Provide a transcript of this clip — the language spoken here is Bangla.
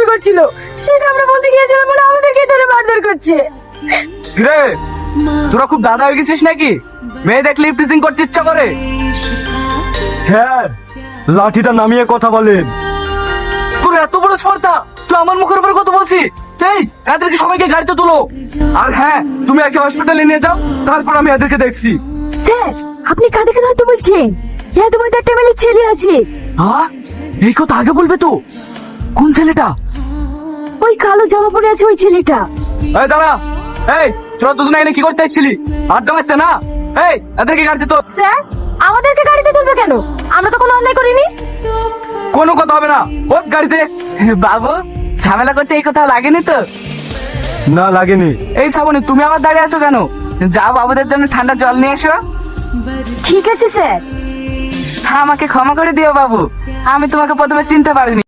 করছিল, সেটা আমরা বলতে গিয়েছিলাম বলে আমাদেরকে ধরে মারধর করছে। রে তোরা খুব দাদা হয়ে গেছিস নাকি? মেয়ে দেখলে ইফটিজিং করতে ইচ্ছা করে? স্যার, লাঠিটা নামিয়ে কথা বলেন। তোর এত বড় স্পর্ধা, তুই আমার মুখের উপর কথা বলছিস? এই এদেরকে সবাইকে গাড়িতে তোলো। আর হ্যাঁ, তুমি একে হসপিটালে নিয়ে যাও, তারপর আমি এদেরকে দেখছি। স্যার, আপনি কাঁদে হয়তো বলছেন, হ্যাঁ তোমার একটা টেবিলের ছেলে আছে। হ্যাঁ, এই কথা আগে বলবে তো। কোন ছেলেটা? ওই কালো জামা পরে আছে ওই ছেলেটা। এই দাঁড়া, এই তোরা দুজনে এখানে কি করতে এসেছিলি? আড্ডা মারতে না? এই এদেরকে গাড়িতে তোল। স্যার, আমাদেরকে গাড়িতে তুলবে কেন? আমরা তো কোনো অন্যায় করিনি। কোনো কথা হবে না, ওর গাড়িতে। বাবু, ঝামেলা করতে এই কথা লাগেনি তো? না, লাগেনি। এই শ্রাবণী, তুমি আবার দাঁড়িয়ে আছো কেন? যাও বাবুদের জন্য ঠান্ডা জল নিয়ে এসো। ঠিক আছে স্যার। আমাকে ক্ষমা করে দিও বাবু, আমি তোমাকে প্রথমে চিনতে পারিনি।